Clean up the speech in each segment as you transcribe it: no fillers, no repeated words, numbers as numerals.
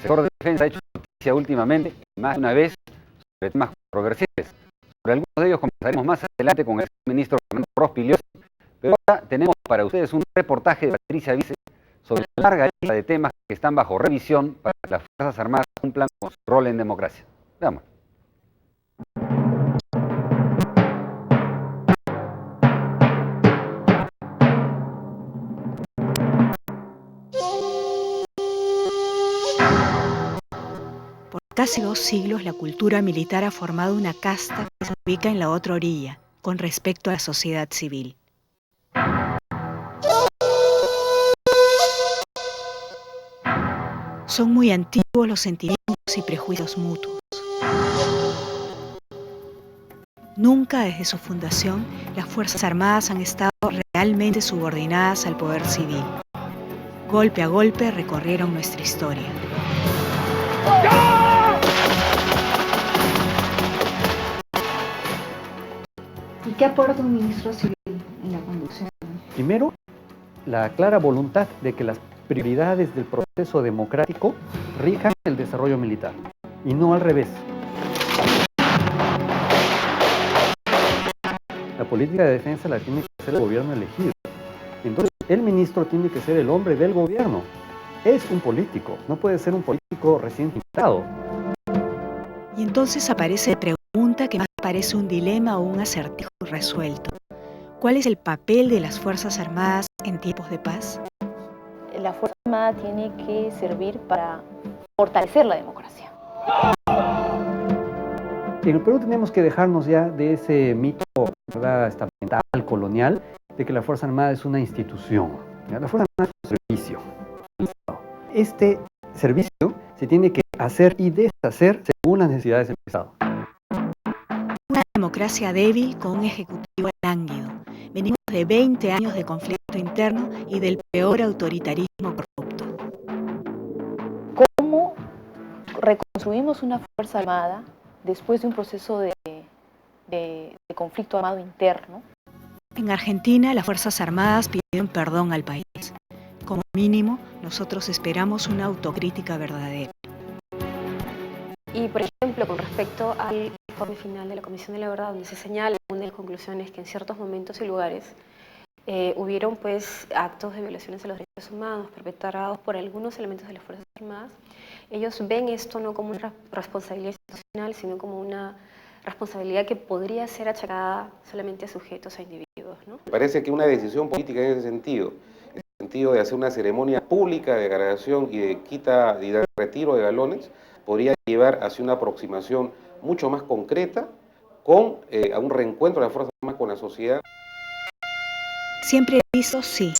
sector de defensa ha hecho noticia últimamente, más de una vez, sobre temas controversiales. Sobre algunos de ellos conversaremos más adelante con el ministro Fernando Rospigliosi, pero ahora tenemos para ustedes un reportaje de Patricia Vice sobre la larga lista de temas que están bajo revisión para que las Fuerzas Armadas cumplan con su rol en democracia. Veamos. Por casi 2 siglos, la cultura militar ha formado una casta que se ubica en la otra orilla, con respecto a la sociedad civil. Son muy antiguos los sentimientos y prejuicios mutuos. Nunca desde su fundación, las Fuerzas Armadas han estado realmente subordinadas al poder civil. Golpe a golpe recorrieron nuestra historia. ¿Y qué aporta un ministro civil en la conducción? Primero, la clara voluntad de que las prioridades del proceso democrático rijan el desarrollo militar, y no al revés. La política de defensa la tiene que hacer el gobierno elegido. Entonces, el ministro tiene que ser el hombre del gobierno. Es un político, no puede ser un político recién invitado. Y entonces aparece la pregunta que más parece un dilema o un acertijo resuelto. ¿Cuál es el papel de las Fuerzas Armadas en tiempos de paz? La Fuerza Armada tiene que servir para fortalecer la democracia. En el Perú tenemos que dejarnos ya de ese mito, ¿verdad?, estamental, colonial, de que la Fuerza Armada es una institución. La Fuerza Armada es un servicio. Este servicio se tiene que hacer y deshacer según las necesidades del Estado. Una democracia débil con un ejecutivo lánguido. Venimos de 20 años de conflicto interno y del peor autoritarismo corrupto. ¿Cómo reconstruimos una Fuerza Armada después de un proceso de conflicto armado interno? En Argentina, las Fuerzas Armadas pidieron perdón al país. Como mínimo, nosotros esperamos una autocrítica verdadera. Y, por ejemplo, con respecto al informe final de la Comisión de la Verdad, donde se señala una de las conclusiones que en ciertos momentos y lugares hubieron pues actos de violaciones a los derechos humanos perpetrados por algunos elementos de las Fuerzas Armadas, ellos ven esto no como una responsabilidad institucional, sino como una responsabilidad que podría ser achacada solamente a sujetos, a individuos, ¿no? Parece que una decisión política en ese sentido de hacer una ceremonia pública de graduación y de quita y de retiro de galones, podría llevar hacia una aproximación mucho más concreta con a un reencuentro de las Fuerzas Armadas con la sociedad. Siempre he visto sí,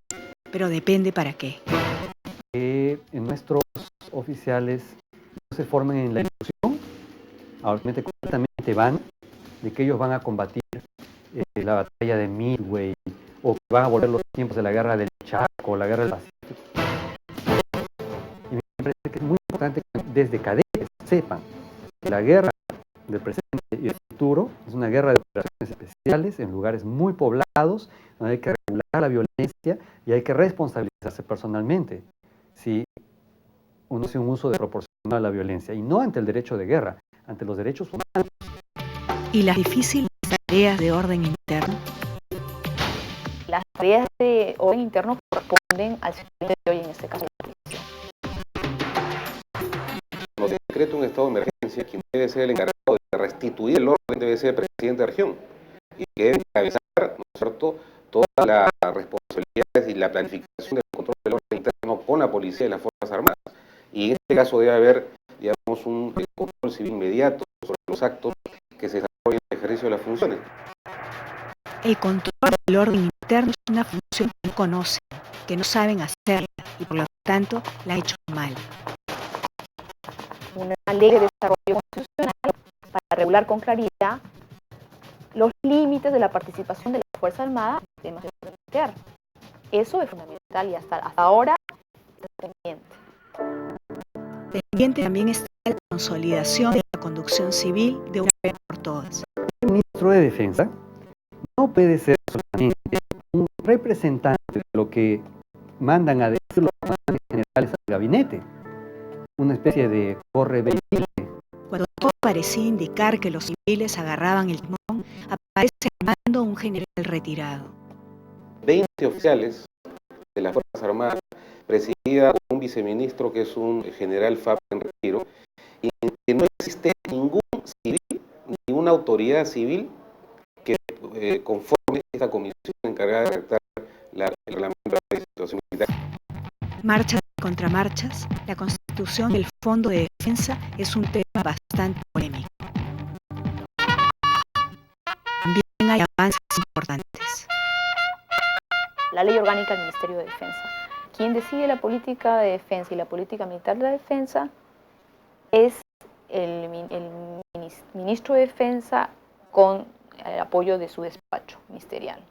pero depende para qué. Nuestros oficiales no se formen en la ilusión, obviamente completamente van, de que ellos van a combatir la batalla de Midway, o que van a volver los tiempos de la guerra del Chaco, la guerra del Pacífico. Y me parece que es muy importante que desde cadetes sepan que la guerra del presente y del futuro es una guerra de operaciones especiales en lugares muy poblados, donde hay que regular la violencia y hay que responsabilizarse personalmente si uno hace un uso desproporcionado de la violencia, y no ante el derecho de guerra, ante los derechos humanos. ¿Y las difíciles tareas de orden interno? Las tareas de orden interno corresponden al sistema de hoy, en este caso la policía. Cuando se decreta un estado de emergencia, quien debe ser el encargado de restituir el orden debe ser el presidente de región, y que debe encabezar, ¿no es cierto?, todas las responsabilidades y la planificación del control del orden interno con la policía y las Fuerzas Armadas. Y en este caso debe haber, digamos, un control civil inmediato sobre los actos que se desarrollan en el ejercicio de las funciones. El control del orden interno es una función que no conocen, que no saben hacerla y por lo tanto la han hecho mal. Una ley de desarrollo constitucional para regular con claridad los límites de la participación de la Fuerza Armada en temas de orden interno. Eso es fundamental y hasta ahora es pendiente. Pendiente también está la consolidación de la conducción civil de una vez por todas. El ministro de Defensa no puede ser solamente un representante de lo que mandan a decir los comandantes generales al gabinete. una especie de correveidile. Cuando todo parecía indicar que los civiles agarraban el timón, aparece Armando, un general retirado. 20 oficiales de las Fuerzas Armadas, presidida por un viceministro que es un general FAP en retiro, y en que no existe ningún civil, ninguna autoridad civil que conforme esta comisión encargada de redactar el reglamento de la situación militar. Marchas y contramarchas, la Constitución y el Fondo de Defensa es un tema bastante polémico. También hay avances importantes. La Ley Orgánica del Ministerio de Defensa. Quien decide la política de defensa y la política militar de la defensa es el ministro de Defensa con el apoyo de su despacho ministerial.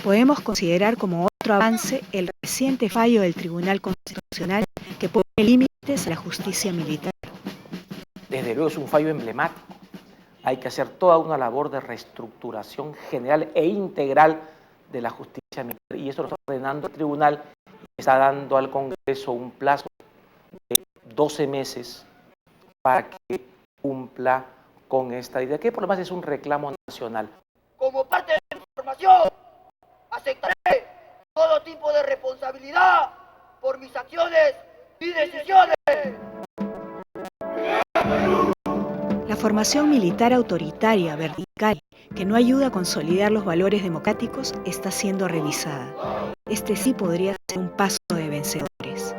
Podemos considerar como otro avance el reciente fallo del Tribunal Constitucional que pone límites a la justicia militar. Desde luego es un fallo emblemático. Hay que hacer toda una labor de reestructuración general e integral de la justicia militar, y eso lo está ordenando el tribunal y está dando al Congreso un plazo de 12 meses para que cumpla con esta idea, que por lo demás es un reclamo nacional. Como parte de la información, aceptaré todo tipo de responsabilidad por mis acciones y decisiones. La formación militar autoritaria, vertical, que no ayuda a consolidar los valores democráticos, está siendo revisada. Este sí podría ser un paso de vencedores.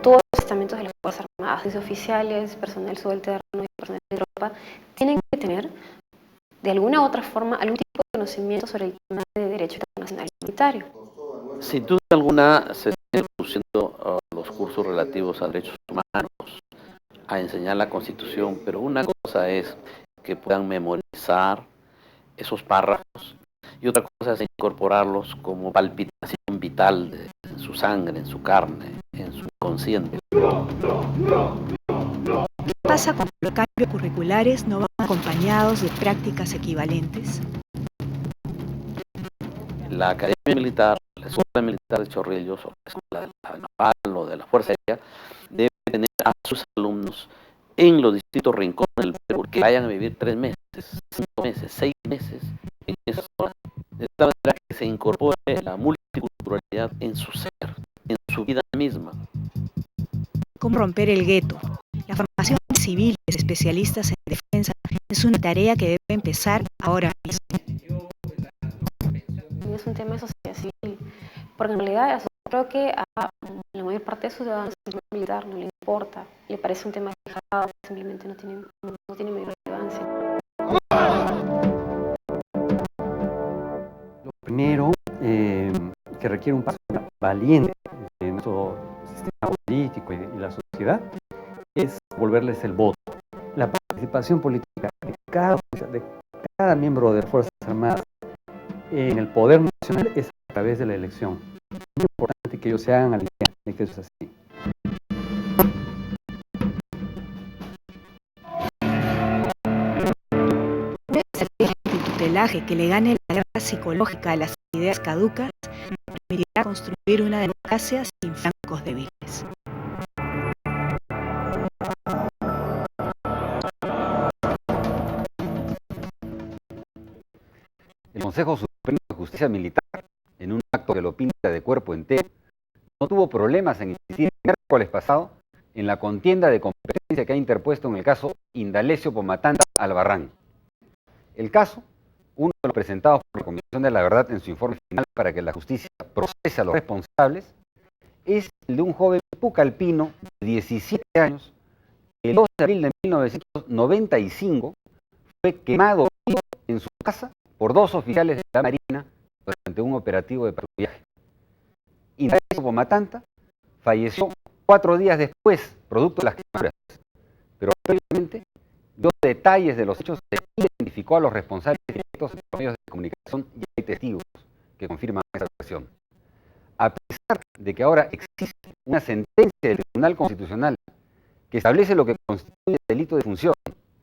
Todos los estamentos de las Fuerzas Armadas, desde oficiales, personal subalterno y personal de tropa, tienen que tener, de alguna u otra forma, algún tipo de conocimiento sobre el tema de derecho internacional humanitario. Sin duda alguna se están introduciendo los cursos relativos a derechos humanos, a enseñar la Constitución, pero una cosa es que puedan memorizar esos párrafos y otra cosa es incorporarlos como palpitación vital en su sangre, en su carne, en su inconsciente. ¿Qué pasa cuando los cambios curriculares no van acompañados de prácticas equivalentes? La Academia Militar, la Escuela Militar de Chorrillos, o la Escuela de la Naval o de la Fuerza Aérea, debe tener a sus alumnos en los distintos rincones del Perú que vayan a vivir 3 meses, 5 meses, 6 meses en esa zona, de tal manera que se incorpore la multiculturalidad en su ser, en su vida misma. ¿Cómo romper el gueto? La formación de civiles especialistas en defensa es una tarea que debe empezar ahora mismo. Es un tema de sociedad civil, porque en realidad creo que a la mayor parte de sus ciudadanos el militar no le importa, le parece un tema dejado, simplemente no tiene mayor relevancia. Lo primero que requiere un paso valiente en nuestro sistema político y la sociedad es volverles el voto. La participación política de cada miembro de las Fuerzas Armadas en el poder nacional es a través de la elección. Es muy importante que ellos se hagan a la idea de que eso es así. Una estrategia antitutelaje que le gane la guerra psicológica a las ideas caducas nos permitirá construir una democracia sin flancos débiles. El Consejo Supremo de Justicia Militar, en un acto que lo pinta de cuerpo entero, no tuvo problemas en insistir el miércoles pasado en la contienda de competencia que ha interpuesto en el caso Indalecio Pomatanta Albarrán. El caso, uno de los presentados por la Comisión de la Verdad en su informe final para que la justicia procese a los responsables, es el de un joven pucallpino de 17 años que el 12 de abril de 1995 fue quemado vivo en su casa por 2 oficiales de la Marina durante un operativo de patrullaje. Indalecio Pomatanta falleció 4 días después, producto de las quemaduras, pero previamente dio detalles de los hechos e identificó a los responsables directos en los medios de comunicación y hay testigos que confirman esa versión. A pesar de que ahora existe una sentencia del Tribunal Constitucional que establece lo que constituye delito de función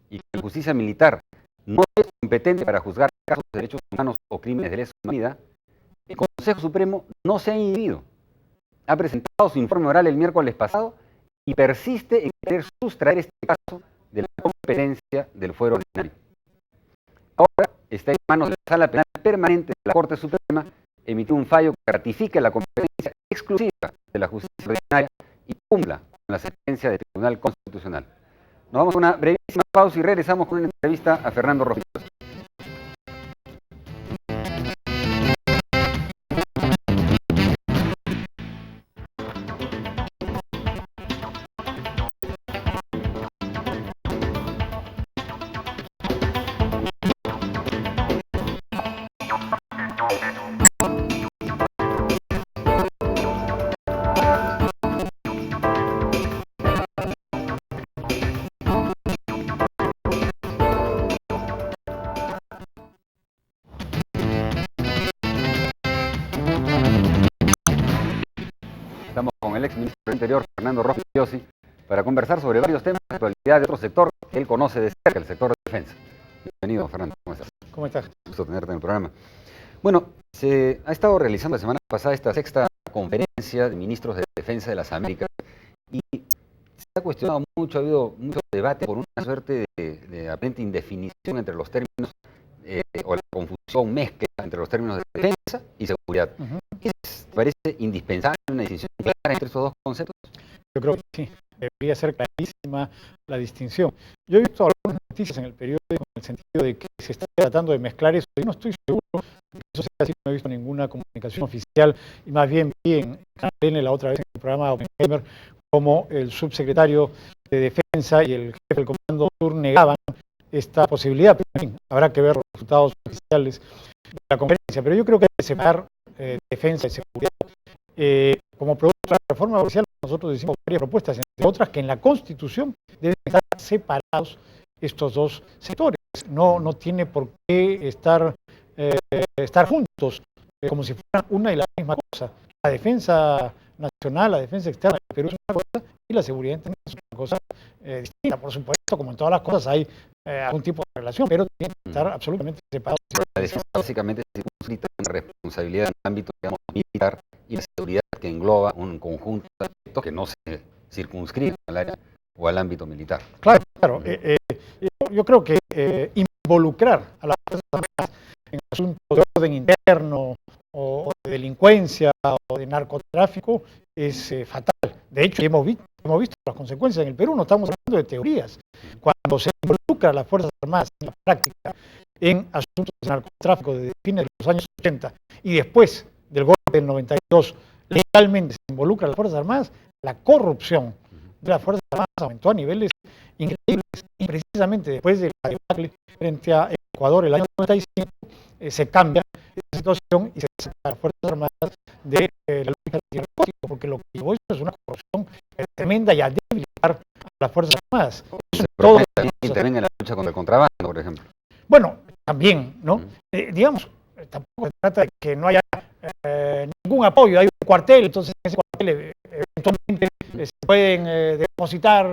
y que la justicia militar no es competente para juzgar casos de derechos humanos o crímenes de lesa humanidad, el Consejo Supremo no se ha inhibido ha presentado su informe oral el miércoles pasado y persiste en querer sustraer este caso de la competencia del fuero ordinario. Ahora está en manos de la Sala Penal Permanente de la Corte Suprema emitir un fallo que ratifique la competencia exclusiva de la justicia ordinaria y cumpla con la sentencia del Tribunal Constitucional. Nos vamos a una brevísima pausa y regresamos con una entrevista a Fernando Rojas. Estamos con el exministro del Interior, Fernando Rojas Biossi, para conversar sobre varios temas de actualidad de otro sector que él conoce de cerca, el sector de defensa. Bienvenido, Fernando. ¿Cómo estás? ¿Cómo estás? Gusto tenerte en el programa. Bueno, se ha estado realizando la semana pasada esta sexta conferencia de ministros de defensa de las Américas y se ha cuestionado mucho, ha habido mucho debate por una suerte de aparente indefinición entre los términos o la confusión, mezcla entre los términos de defensa y seguridad. ¿Parece indispensable una decisión clara entre estos dos conceptos? Yo creo que sí, debería ser clarísima la distinción. Yo he visto algunas noticias en el periódico en el sentido de que se está tratando de mezclar eso. Yo no estoy seguro que eso sea así, no he visto ninguna comunicación oficial y más bien vi en Canal N la otra vez en el programa Oppenheimer como el subsecretario de Defensa y el jefe del Comando Sur negaban esta posibilidad. Pero, en fin, habrá que ver los resultados oficiales de la conferencia, pero yo creo que hay que separar defensa y seguridad. Como producto de la reforma policial, nosotros hicimos varias propuestas, entre otras que en la Constitución deben estar separados estos dos sectores. No tiene por qué estar juntos, como si fueran una y la misma cosa. La defensa nacional, la defensa externa de Perú es una cosa y la seguridad interna es una cosa distinta. Por supuesto, como en todas las cosas hay algún tipo de relación, pero tienen que estar absolutamente separados. La defensa básicamente se circunscrita en la responsabilidad en el ámbito, digamos, militar y la seguridad que engloba un conjunto de aspectos que no se circunscriben al área o al ámbito militar. Claro. Yo creo que involucrar a las Fuerzas Armadas en asuntos de orden interno o de delincuencia o de narcotráfico es fatal. De hecho, hemos visto las consecuencias en el Perú, no estamos hablando de teorías. Cuando se involucra a las Fuerzas Armadas en la práctica en asuntos de narcotráfico desde fines de los años 80 y después del golpe del 92, legalmente se involucra a las Fuerzas Armadas, la corrupción de las Fuerzas Armadas aumentó a niveles increíbles y precisamente después de la debacle frente a Ecuador el año 95 se cambia esa situación y se saca a las Fuerzas Armadas de la lucha antinarcótica, porque lo que llevó eso es una corrupción tremenda y a debilitar a las Fuerzas Armadas. También intervenga en la lucha contra el contrabando, por ejemplo. Bueno, también, ¿no? Digamos, tampoco se trata de que no haya ningún apoyo, hay un cuartel, entonces en ese cuartel eventualmente se pueden depositar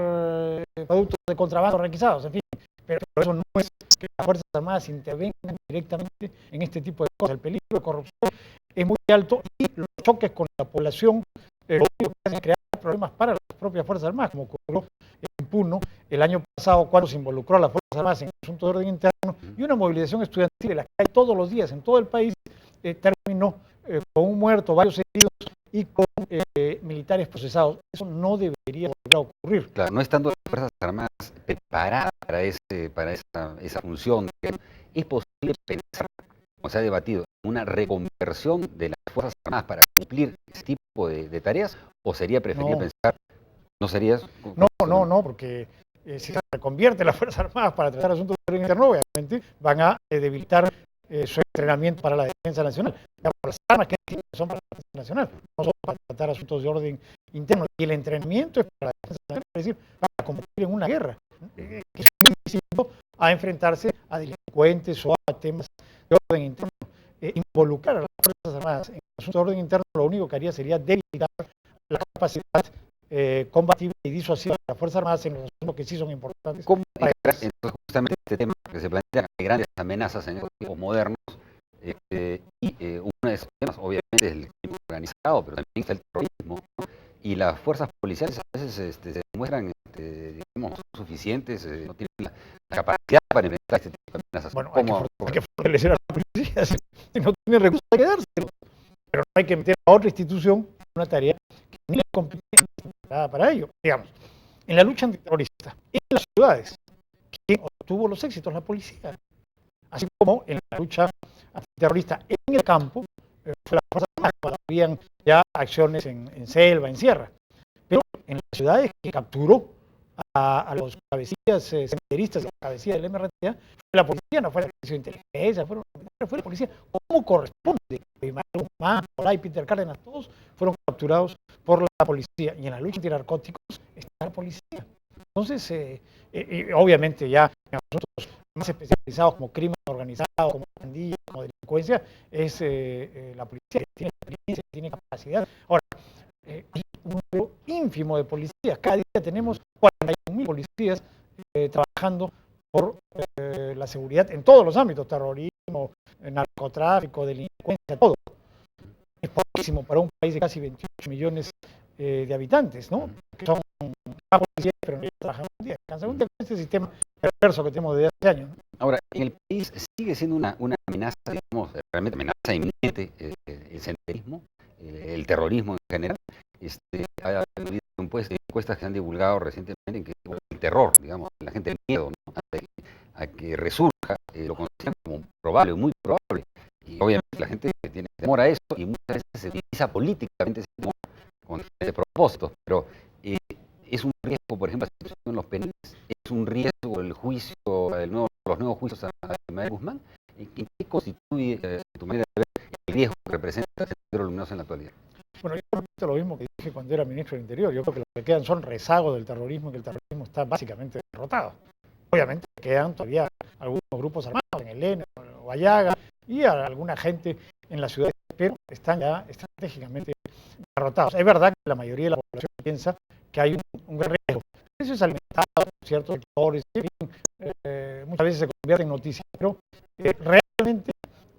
productos de contrabando requisados, en fin, pero eso no es que las Fuerzas Armadas intervengan directamente en este tipo de cosas. El peligro de corrupción es muy alto y los choques con la población lo único que hacen es crear problemas para las propias Fuerzas Armadas, como ocurrió en Puno el año pasado cuando se involucró a las Fuerzas Armadas en asuntos de orden interno y una movilización estudiantil de la que hay todos los días en todo el país terminó con un muerto, varios heridos y con militares procesados. Eso no debería volver a ocurrir. Claro, no estando las Fuerzas Armadas preparadas para esa función, ¿es posible pensar, como se ha debatido, una reconversión de las Fuerzas Armadas para cumplir ese tipo de tareas? ¿O sería preferible pensar, no sería? No, porque si se reconvierte las Fuerzas Armadas para tratar asuntos de orden interno, obviamente van a debilitar su entrenamiento para la defensa nacional. Las armas que tienen son para la defensa nacional, no son para tratar asuntos de orden interno. Y el entrenamiento es para la defensa nacional, es decir, para combatir en una guerra, que es muy distinto a enfrentarse a delincuentes o a temas de orden interno. Involucrar a las Fuerzas Armadas en asuntos de orden interno lo único que haría sería debilitar la capacidad combativa y disuasiva de las Fuerzas Armadas en los asuntos que sí son importantes. ¿Cómo entonces justamente este tema que se plantea? Hay grandes amenazas en estos tiempos modernos y uno de esos temas obviamente es el crimen organizado, pero también está el terrorismo y las fuerzas policiales a veces se demuestran digamos, suficientes, no tienen la capacidad para enfrentar este tipo de amenazas. Bueno, hay que fortalecer a la policía, si no tiene recursos hay que dárselo, pero no hay que meter a otra institución una tarea que ni es competente para ello. Digamos, en la lucha antiterrorista, en las ciudades, ¿quién obtuvo los éxitos? La policía. Así como en la lucha antiterrorista en el campo, fue la Fuerza Armada, cuando habían ya acciones en selva, en sierra. Pero en las ciudades que capturó a los cabecillas senderistas y la cabecilla del MRTA, fue la policía, no fue la Servicio de Inteligencia, fue la policía. ¿Cómo corresponde? Guzmán, Olay, Peter Cárdenas, todos fueron capturados por la policía. Y en la lucha antinarcóticos está la policía. Entonces, obviamente ya en asuntos más especializados como crimen organizado, como pandillas, como delincuencia, es la policía que tiene experiencia, tiene capacidad. Ahora, hay un número ínfimo de policías. Cada día tenemos 41.000 policías trabajando por la seguridad en todos los ámbitos, terrorismo, narcotráfico, delincuencia, todo. Es poquísimo para un país de casi 28 millones de habitantes, ¿no? Que son más policías, pero no trabajan un día, descansan un día con este sistema perverso que tenemos desde hace años, ¿no? Ahora, en el país sigue siendo una amenaza, digamos, realmente amenaza inminente, el senderismo, el terrorismo en general. Ha habido encuestas que se han divulgado recientemente en que el terror, digamos, la gente, el miedo, ¿no? a que resurja, lo consideran como probable, muy probable. Y obviamente la gente tiene temor a eso y muchas veces se utiliza políticamente ese temor con diferentes propósitos, pero es un riesgo, por ejemplo, la situación en los penales, es un riesgo el juicio, los nuevos juicios a Ismael Guzmán. ¿En qué constituye, tu manera de ver, el riesgo que representa el Sendero Luminoso en la actualidad? Bueno, yo repito lo mismo que dije cuando era ministro del Interior. Yo creo que lo que quedan son rezagos del terrorismo y que el terrorismo está básicamente derrotado. Obviamente quedan todavía algunos grupos armados en el ENE, o Guayaga, y alguna gente en las ciudades, pero están ya estratégicamente derrotados. Es verdad que la mayoría de la población piensa que hay un gran riesgo. Eso es alimentado por ciertos sectores, en fin, muchas veces se convierte en noticia, pero realmente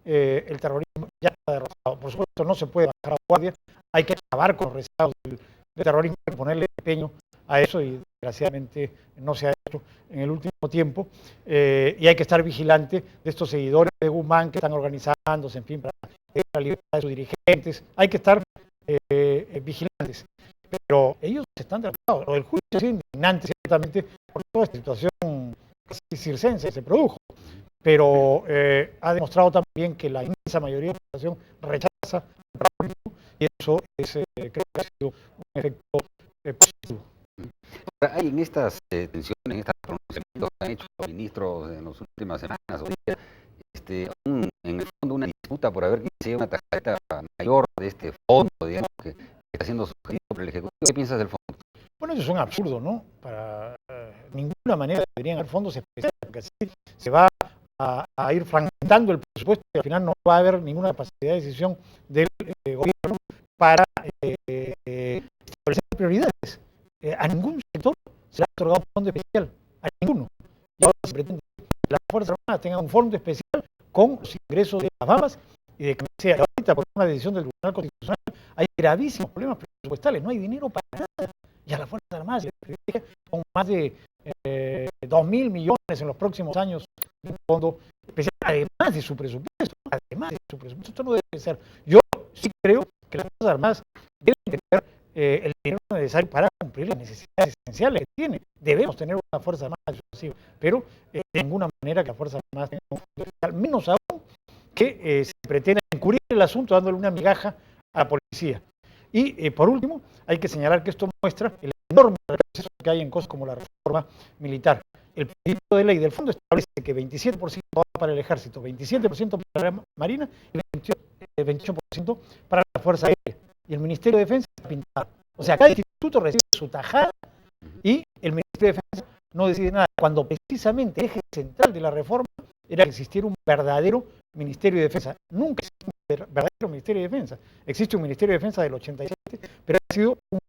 el terrorismo ya está derrotado. Por supuesto, no se puede bajar a guardia, hay que acabar con los rezagos del terrorismo y ponerle empeño a eso, y desgraciadamente no se ha hecho en el último tiempo, y hay que estar vigilante de estos seguidores de Guzmán que están organizándose, en fin, para la libertad de sus dirigentes. Hay que estar vigilantes, pero ellos están derrotados. Lo del juicio ha sido indignante, ciertamente, por toda esta situación casi circense que se produjo, pero ha demostrado también que la inmensa mayoría de la población rechaza el terrorismo, y eso creo que ha sido un efecto positivo. Ahora, hay en estas tensiones, en estos pronunciamientos que han hecho los ministros en las últimas semanas o días, en el fondo una disputa por ver quién se lleva una tajadita mayor de este fondo, digamos, que está siendo sugerido por el Ejecutivo. ¿Qué piensas del fondo? Bueno, eso es un absurdo, ¿no? Para ninguna manera deberían haber fondos especiales, porque así se va a ir fragmentando el presupuesto y al final no va a haber ninguna capacidad de decisión del gobierno para establecer prioridades. A ningún sector se le ha otorgado un fondo especial, a ninguno. Y ahora se pretende que las Fuerzas Armadas tengan un fondo especial con los ingresos de las bajas y de que sea. Ahorita, por una decisión del Tribunal Constitucional, hay gravísimos problemas presupuestales, no hay dinero para nada. Y a las Fuerzas Armadas se les privilegia con más de 2.000 millones en los próximos años de un fondo especial, además de su presupuesto. Esto no debe ser. Yo sí creo que las Fuerzas Armadas deben tener el dinero necesario para cumplir las necesidades esenciales que tiene. Debemos tener una Fuerza Armada disuasiva, pero de ninguna manera que las Fuerzas Armadas tengan un fondo especial, menos aún que se pretenda encubrir el asunto dándole una migaja a la policía. Y por último, hay que señalar que esto muestra el enorme retroceso que hay en cosas como la reforma militar. El proyecto de ley del fondo establece que 27% va para el Ejército, 27% para la Marina y 28% para la Fuerza Aérea. Y el Ministerio de Defensa está pintado. O sea, cada instituto recibe su tajada y el Ministerio de Defensa no decide nada, cuando precisamente el eje central de la reforma era que existiera un verdadero Ministerio de Defensa. Nunca existe un verdadero Ministerio de Defensa. Existe un Ministerio de Defensa del 87, pero ha sido un